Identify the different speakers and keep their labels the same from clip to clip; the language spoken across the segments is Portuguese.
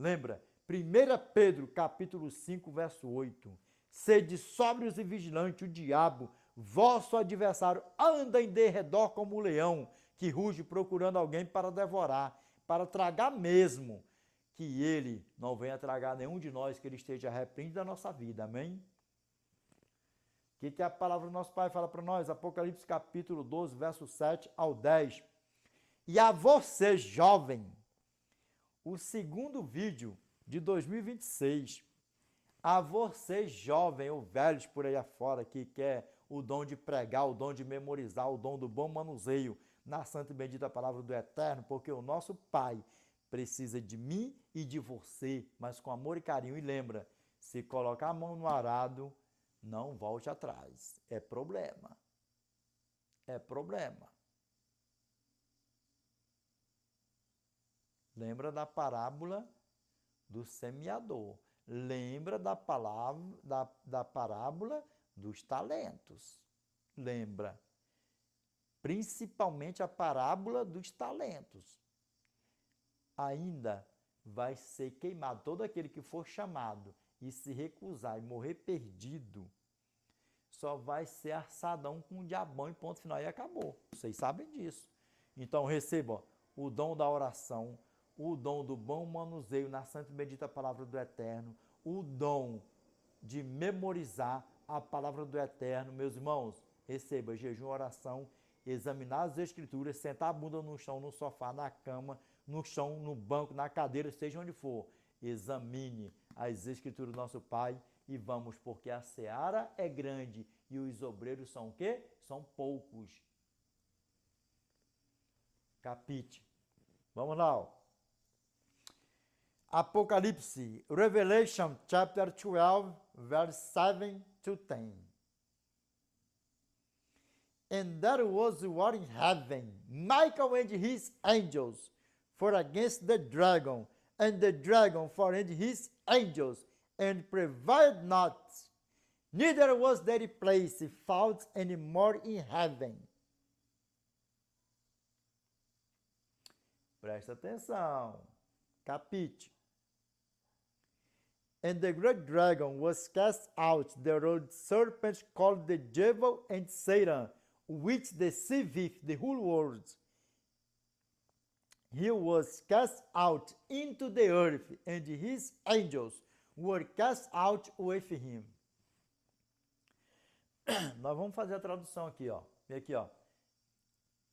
Speaker 1: Lembra? 1 Pedro, capítulo 5, verso 8. Sede sóbrios e vigilantes, o diabo, vosso adversário, anda em derredor como um leão, que ruge procurando alguém para devorar, para tragar mesmo, que ele não venha tragar nenhum de nós, que ele esteja repreendido da nossa vida, amém? O que a palavra do nosso Pai fala para nós? Apocalipse capítulo 12, verso 7 ao 10. E a você, jovem, o segundo vídeo de 2026, a você, jovem ou velhos por aí afora, que quer o dom de pregar, o dom de memorizar, o dom do bom manuseio na santa e bendita palavra do Eterno, porque o nosso Pai precisa de mim e de você, mas com amor e carinho. E lembra, se colocar a mão no arado, não volte atrás. É problema. É problema. Lembra da parábola do semeador. Lembra da palavra da parábola dos talentos. Lembra. Principalmente a parábola dos talentos. Ainda vai ser queimado. Todo aquele que for chamado e se recusar e morrer perdido, só vai ser assadão com o diabão e ponto final. E acabou. Vocês sabem disso. Então recebam o dom da oração, o dom do bom manuseio na santa e bendita palavra do Eterno, o dom de memorizar a palavra do Eterno. Meus irmãos, receba jejum, oração, examinar as escrituras, sentar a bunda no chão, no sofá, na cama, no chão, no banco, na cadeira, seja onde for. Examine as escrituras do nosso Pai e vamos, porque a seara é grande e os obreiros são o quê? São poucos. Capite. Vamos lá, ó. Apocalipse, Revelation chapter 12, verse 7 to 10. And there was war in heaven. Michael and his angels fought against the dragon, and the dragon fought and his angels, and prevailed not. Neither was there a place found any more in heaven. Presta atenção. Capite. And the great dragon was cast out, the old serpent called the devil and Satan, which deceiveth the whole world. He was cast out into the earth, and his angels were cast out with him. Nós vamos fazer a tradução aqui, ó. Vem aqui, ó.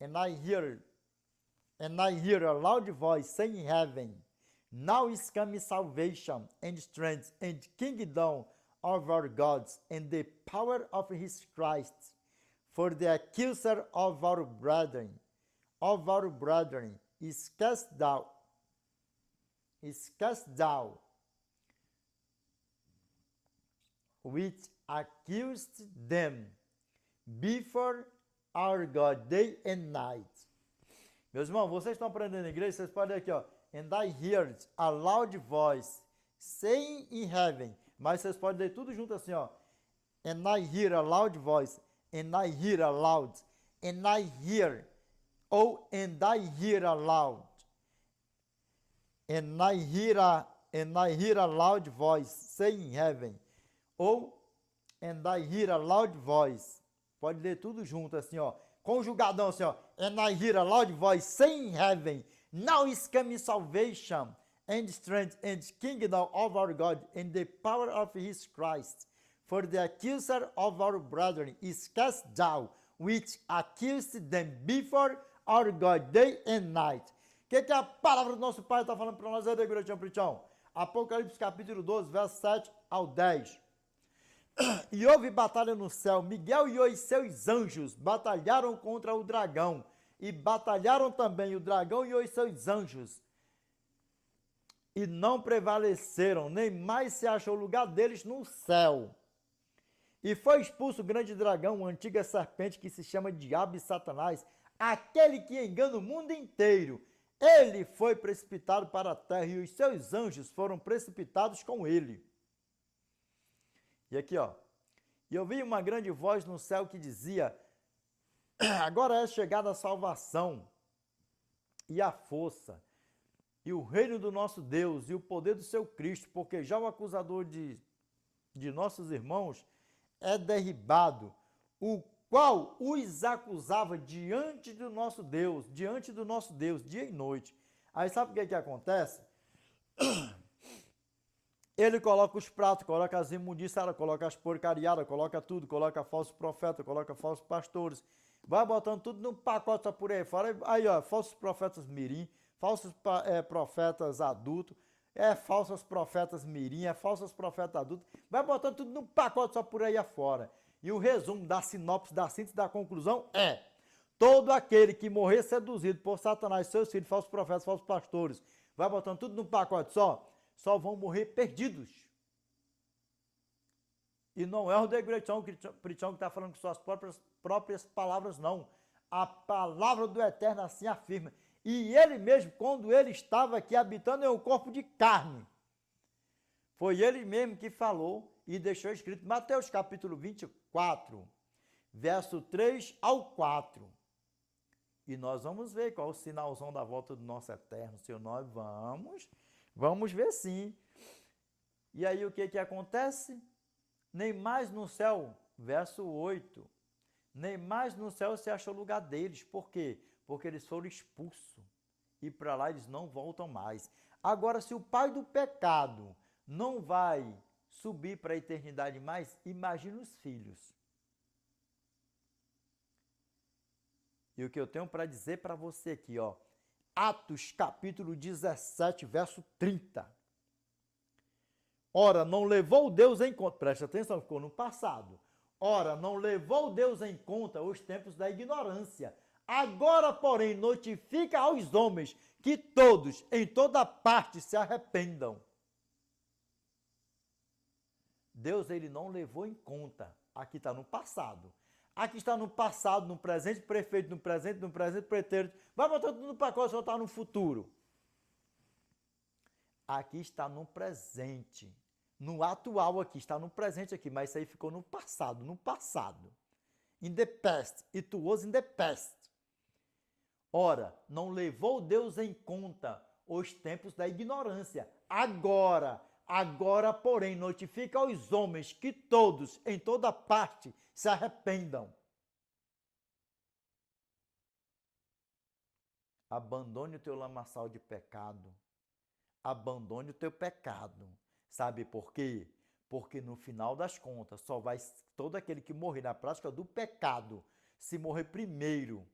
Speaker 1: And I hear a loud voice saying in heaven, now is coming salvation and strength and kingdom of our gods and the power of his Christ. For the accuser of our brethren is cast down, which accused them before our God day and night. Meus irmãos, vocês estão aprendendo em igreja, vocês podem aqui, ó. And I heard a loud voice saying in heaven. Mas vocês podem ler tudo junto assim, ó. And I hear a loud voice. And I hear a loud. And I hear. Oh, and I hear a loud. And I hear a loud voice saying in heaven. Oh, and I hear a loud voice. Pode ler tudo junto assim, ó. Conjugadão assim, ó. And I hear a loud voice saying in heaven. Now is coming salvation and strength and kingdom of our God and the power of his Christ. For the accuser of our brethren is cast down, which accused them before our God day and night. O que a palavra do nosso Pai está falando para nós aí, Prichão? Apocalipse capítulo 12, verso 7 ao 10. E houve batalha no céu. Miguel e os seus anjos batalharam contra o dragão. E batalharam também o dragão e os seus anjos. E não prevaleceram, nem mais se achou lugar deles no céu. E foi expulso o grande dragão, a antiga serpente que se chama Diabo e Satanás, aquele que engana o mundo inteiro. Ele foi precipitado para a terra e os seus anjos foram precipitados com ele. E aqui, ó. E eu vi uma grande voz no céu que dizia: agora é chegada a salvação e a força e o reino do nosso Deus e o poder do seu Cristo, porque já o acusador de nossos irmãos é derribado, o qual os acusava diante do nosso Deus, dia e noite. Aí sabe o que acontece? Ele coloca os pratos, coloca as imundícias, coloca as porcariadas, coloca tudo, coloca falsos profetas, coloca falsos pastores, vai botando tudo num pacote só por aí fora. Aí, ó, falsos profetas mirim, falsos profetas adultos, falsas profetas mirim, falsas profetas adultos, vai botando tudo num pacote só por aí afora. E o resumo da sinopse, da síntese, da conclusão é: todo aquele que morrer seduzido por Satanás, seus filhos, falsos profetas, falsos pastores, vai botando tudo num pacote só vão morrer perdidos. E não é o de Gretchen que está falando com suas próprias palavras, não. A palavra do Eterno assim afirma. E ele mesmo, quando ele estava aqui habitando em um corpo de carne, foi ele mesmo que falou e deixou escrito Mateus capítulo 24, verso 3 ao 4. E nós vamos ver qual é o sinalzão da volta do nosso Eterno. Se nós vamos ver sim. E aí o que acontece? Nem mais no céu, verso 8, nem mais no céu se achou lugar deles. Por quê? Porque eles foram expulsos e para lá eles não voltam mais. Agora, se o pai do pecado não vai subir para a eternidade mais, imagine os filhos. E o que eu tenho para dizer para você aqui, ó, Atos capítulo 17, verso 30. Ora, não levou Deus em conta, preste atenção, ficou no passado. Ora, não levou Deus em conta os tempos da ignorância. Agora, porém, notifica aos homens que todos, em toda parte, se arrependam. Deus, ele não levou em conta. Aqui está no passado. Aqui está no passado, no presente perfeito, no presente pretérito. Vai botar tudo no pacote, só está no futuro. Aqui está no presente. No atual aqui, está no presente aqui, mas isso aí ficou no passado, In the past, it was in the past. Ora, não levou Deus em conta os tempos da ignorância. Agora, porém, notifica aos homens que todos, em toda parte, se arrependam. Abandone o teu lamaçal de pecado. Abandone o teu pecado. Sabe por quê? Porque no final das contas, só vai todo aquele que morrer na prática do pecado, se morrer primeiro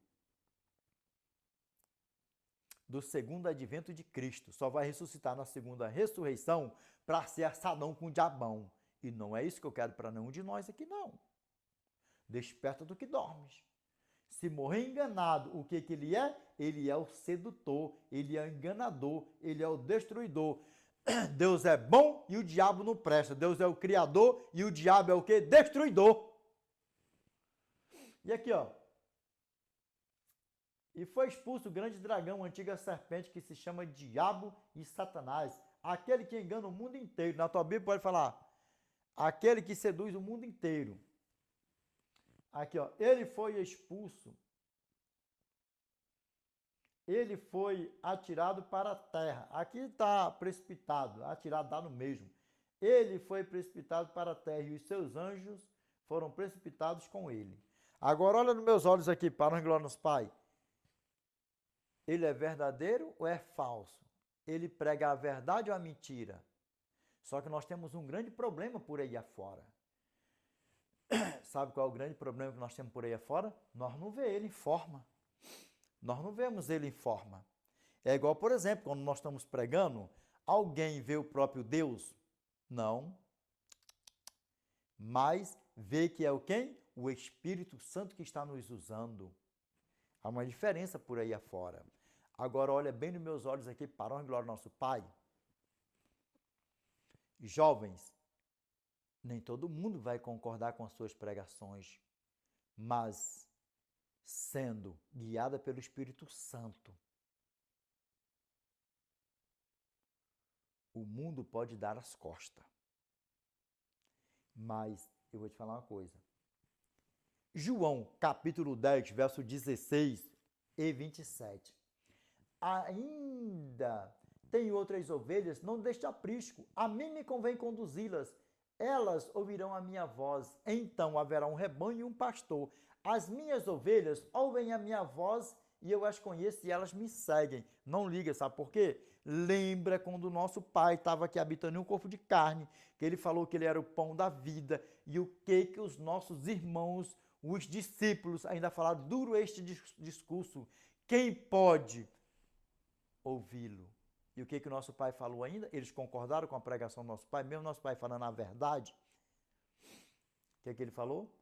Speaker 1: do segundo advento de Cristo, só vai ressuscitar na segunda ressurreição para ser assadão com o diabão. E não é isso que eu quero para nenhum de nós aqui, não. Desperta do que dormes. Se morrer enganado, o que ele é? Ele é o sedutor, ele é o enganador, ele é o destruidor. Deus é bom e o diabo não presta. Deus é o criador e o diabo é o quê? Destruidor. E aqui, ó. E foi expulso o grande dragão, a antiga serpente, que se chama Diabo e Satanás, aquele que engana o mundo inteiro. Na tua Bíblia pode falar, aquele que seduz o mundo inteiro. Aqui, ó, ele foi expulso. Ele foi atirado para a terra. Aqui está precipitado, atirado dá no mesmo. Ele foi precipitado para a terra e os seus anjos foram precipitados com ele. Agora olha nos meus olhos aqui, para glória nos Pai. Ele é verdadeiro ou é falso? Ele prega a verdade ou a mentira? Só que nós temos um grande problema por aí afora. Sabe qual é o grande problema que nós temos por aí afora? Nós não vemos ele em forma. Nós não vemos ele em forma. É igual, por exemplo, quando nós estamos pregando, alguém vê o próprio Deus? Não. Mas vê que é o quem? O Espírito Santo que está nos usando. Há uma diferença por aí afora. Agora, olha bem nos meus olhos aqui, para a glória do nosso Pai. Jovens, nem todo mundo vai concordar com as suas pregações, mas sendo guiada pelo Espírito Santo, o mundo pode dar as costas. Mas eu vou te falar uma coisa. João, capítulo 10, verso 16 e 27. Ainda tenho outras ovelhas, não deixe aprisco. A mim me convém conduzi-las. Elas ouvirão a minha voz. Então haverá um rebanho e um pastor. As minhas ovelhas ouvem a minha voz e eu as conheço e elas me seguem. Não liga, sabe por quê? Lembra quando o nosso pai estava aqui habitando em um corpo de carne, que ele falou que ele era o pão da vida, e o que os nossos irmãos, os discípulos, ainda falaram duro este discurso. Quem pode ouvi-lo? E o que o nosso pai falou ainda? Eles concordaram com a pregação do nosso pai, mesmo nosso pai falando a verdade. O que ele falou?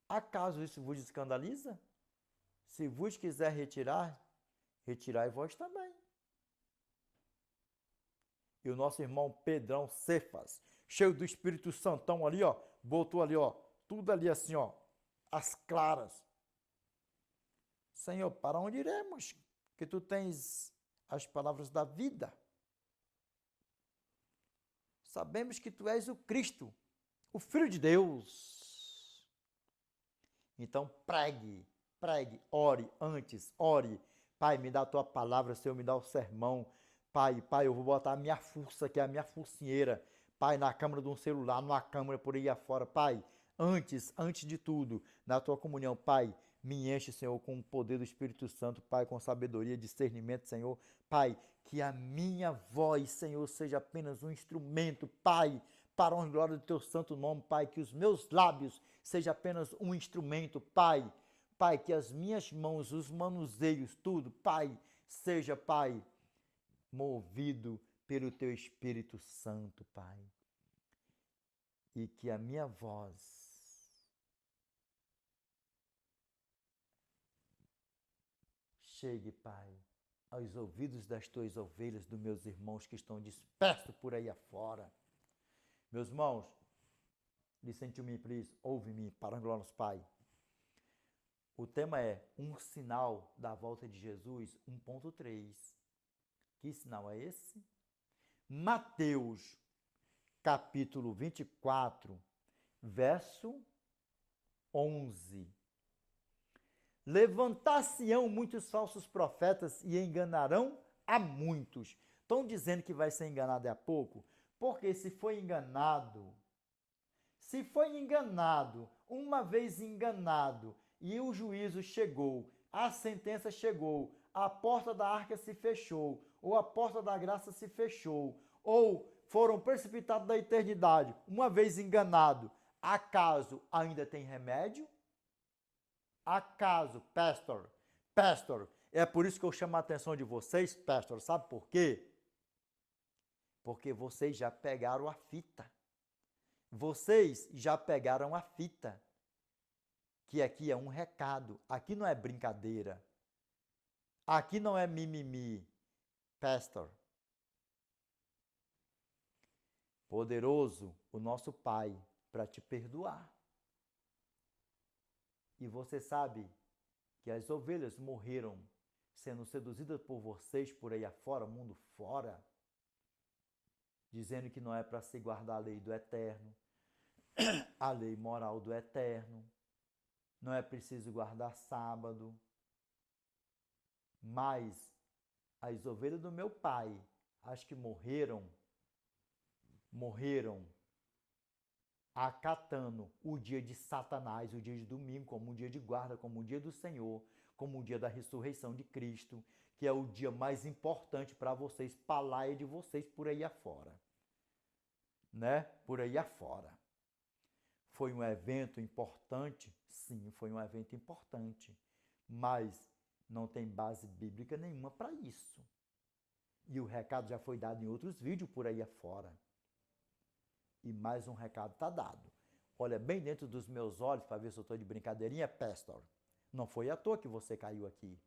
Speaker 1: Acaso isso vos escandaliza? Se vos quiser retirar, retirai vós também. E o nosso irmão Pedrão Cefas, cheio do Espírito Santão ali, ó, botou ali, ó, tudo ali assim, ó, as claras. Senhor, para onde iremos? Que tu tens as palavras da vida. Sabemos que tu és o Cristo, o Filho de Deus. Então pregue, ore antes, ore. Pai, me dá a tua palavra, Senhor, me dá o sermão. Pai, eu vou botar a minha força, que é a minha focinheira. Pai, na câmera de um celular, numa câmera por aí afora. Pai, antes de tudo, na tua comunhão, Pai, me enche, Senhor, com o poder do Espírito Santo, Pai, com sabedoria, discernimento, Senhor. Pai, que a minha voz, Senhor, seja apenas um instrumento, Pai, para a honra e glória do teu santo nome, Pai, que os meus lábios sejam apenas um instrumento, Pai. Pai, que as minhas mãos, os manuseios, tudo, Pai, seja, Pai, movido pelo teu Espírito Santo, Pai. E que a minha voz chegue, Pai, aos ouvidos das tuas ovelhas, dos meus irmãos que estão dispersos por aí afora. Meus irmãos, listen to me, please, ouve-me, para a glória do Pai. O tema é um sinal da volta de Jesus, 1.3. Que sinal é esse? Mateus, capítulo 24, verso 11. Levantar-se-ão muitos falsos profetas e enganarão a muitos. Estão dizendo que vai ser enganado a pouco? Porque se foi enganado, uma vez enganado, e o juízo chegou, a sentença chegou, a porta da arca se fechou, ou a porta da graça se fechou, ou foram precipitados da eternidade, uma vez enganado, acaso ainda tem remédio? Acaso, pastor, é por isso que eu chamo a atenção de vocês, pastor, sabe por quê? Porque vocês já pegaram a fita. Vocês já pegaram a fita. Que aqui é um recado, aqui não é brincadeira. Aqui não é mimimi, pastor. Poderoso o nosso Pai para te perdoar. E você sabe que as ovelhas morreram sendo seduzidas por vocês por aí afora, mundo fora, dizendo que não é para se guardar a lei do eterno, a lei moral do eterno, não é preciso guardar sábado. Mas as ovelhas do meu Pai, as que morreram acatando o dia de Satanás, o dia de domingo, como um dia de guarda, como um dia do Senhor, como um dia da ressurreição de Cristo, que é o dia mais importante para vocês, palaia de vocês por aí afora. Né? Por aí afora. Foi um evento importante? Sim, foi um evento importante. Mas não tem base bíblica nenhuma para isso. E o recado já foi dado em outros vídeos por aí afora. E mais um recado está dado. Olha bem dentro dos meus olhos para ver se eu estou de brincadeirinha, pastor. Não foi à toa que você caiu aqui.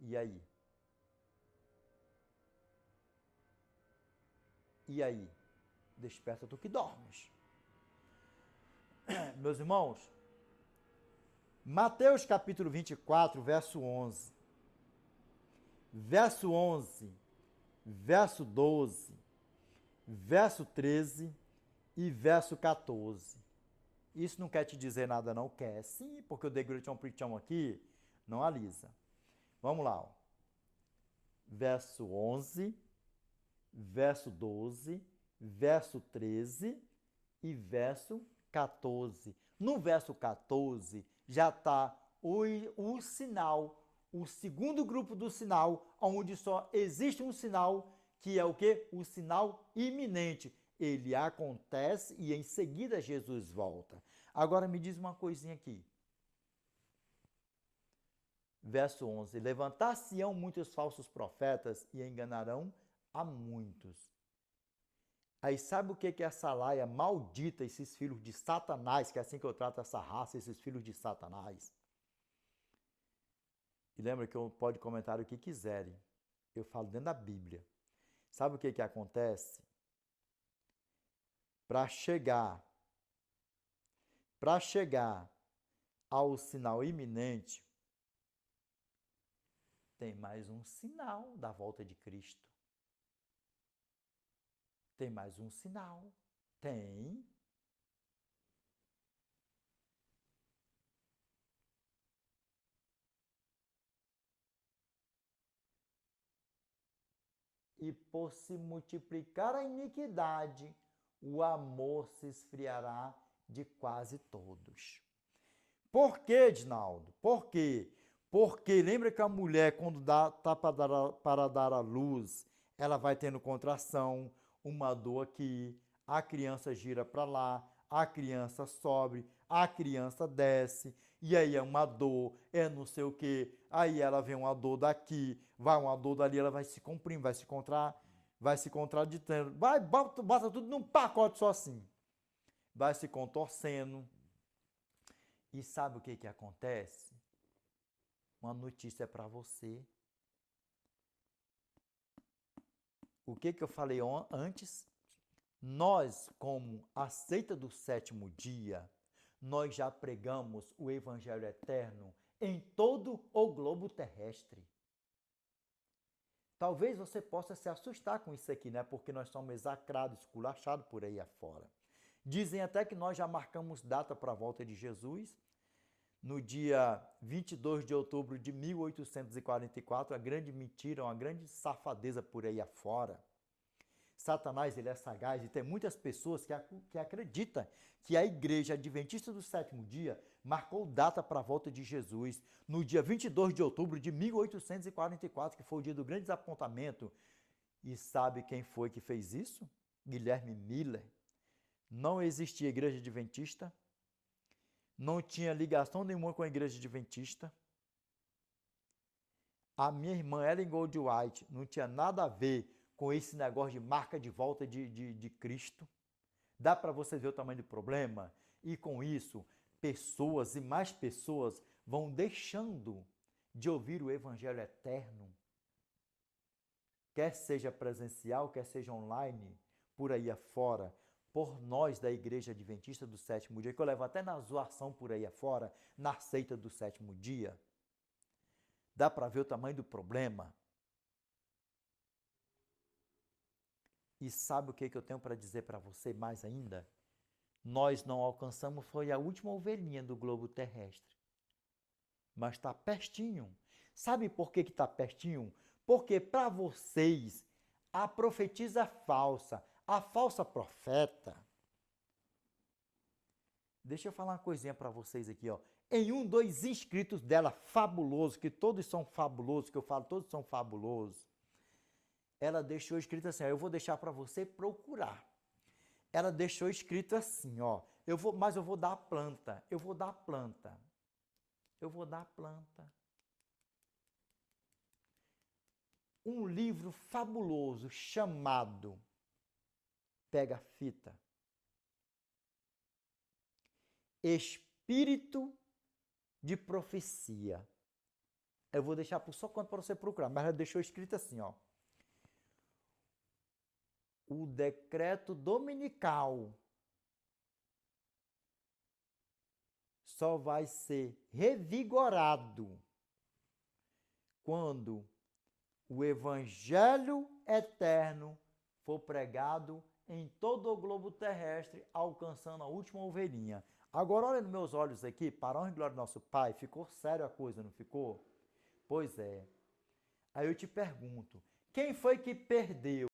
Speaker 1: E aí? E aí? Desperta tu que dormes. Meus irmãos, Mateus capítulo 24, verso 11. Verso 11, verso 12, verso 13 e verso 14. Isso não quer te dizer nada não? Quer sim, porque eu dei gritão aqui, não alisa. Vamos lá. Ó. verso 11, verso 12, verso 13 e verso 14. No verso 14 já está o sinal, o segundo grupo do sinal, onde só existe um sinal, que é o quê? O sinal iminente. Ele acontece e em seguida Jesus volta. Agora me diz uma coisinha aqui. Verso 11. Levantar-se-ão muitos falsos profetas e enganarão a muitos. Aí sabe o que é essa laia maldita, esses filhos de Satanás, que é assim que eu trato essa raça, esses filhos de Satanás? E lembra que pode comentar o que quiserem. Eu falo dentro da Bíblia. Sabe o que acontece? Para chegar ao sinal iminente, tem mais um sinal da volta de Cristo. Tem mais um sinal. Tem. E por se multiplicar a iniquidade, o amor se esfriará de quase todos. Por quê, Edinaldo? Por quê? Porque lembra que a mulher, quando está para dar à luz, ela vai tendo contração, uma dor aqui, a criança gira para lá, a criança sobe, a criança desce, e aí é uma dor, é não sei o quê, aí ela vem uma dor daqui, vai uma dor dali, ela vai se comprimindo, vai se contraditando, bota tudo num pacote só assim, vai se contorcendo. E sabe o que acontece? Uma notícia para você. O que eu falei antes? Nós, como a seita do sétimo dia, nós já pregamos o Evangelho eterno em todo o globo terrestre. Talvez você possa se assustar com isso aqui, né? Porque nós somos execrados, esculachados por aí afora. Dizem até que nós já marcamos data para a volta de Jesus. No dia 22 de outubro de 1844, a grande mentira, uma grande safadeza por aí afora. Satanás, ele é sagaz e tem muitas pessoas que acreditam que a igreja adventista do sétimo dia marcou data para a volta de Jesus no dia 22 de outubro de 1844, que foi o dia do grande desapontamento. E sabe quem foi que fez isso? Guilherme Miller. Não existia igreja adventista, não tinha ligação nenhuma com a igreja adventista. A minha irmã Ellen Goldwhite não tinha nada a ver com esse negócio de marca de volta de Cristo. Dá para você ver o tamanho do problema? E com isso, pessoas e mais pessoas vão deixando de ouvir o Evangelho eterno. Quer seja presencial, quer seja online, por aí afora, por nós da Igreja Adventista do Sétimo Dia, que eu levo até na zoação por aí afora, na seita do sétimo dia. Dá para ver o tamanho do problema? E sabe o que eu tenho para dizer para você mais ainda? Nós não alcançamos, foi a última ovelhinha do globo terrestre. Mas está pertinho. Sabe por que está pertinho? Porque para vocês, a profetisa falsa, a falsa profeta. Deixa eu falar uma coisinha para vocês aqui, ó. Em dois inscritos dela, fabuloso, que todos são fabulosos, que eu falo, todos são fabulosos. Ela deixou escrito assim, ó, eu vou deixar para você procurar. Ela deixou escrito assim, ó, mas eu vou dar a planta, eu vou dar a planta. Eu vou dar a planta. Um livro fabuloso chamado, pega a fita, Espírito de Profecia. Eu vou deixar por só quanto para você procurar, mas ela deixou escrito assim, ó. O decreto dominical só vai ser revigorado quando o Evangelho eterno for pregado em todo o globo terrestre, alcançando a última ovelhinha. Agora, olha nos meus olhos aqui, para a honra e glória do nosso Pai, ficou sério a coisa, não ficou? Pois é. Aí eu te pergunto, quem foi que perdeu?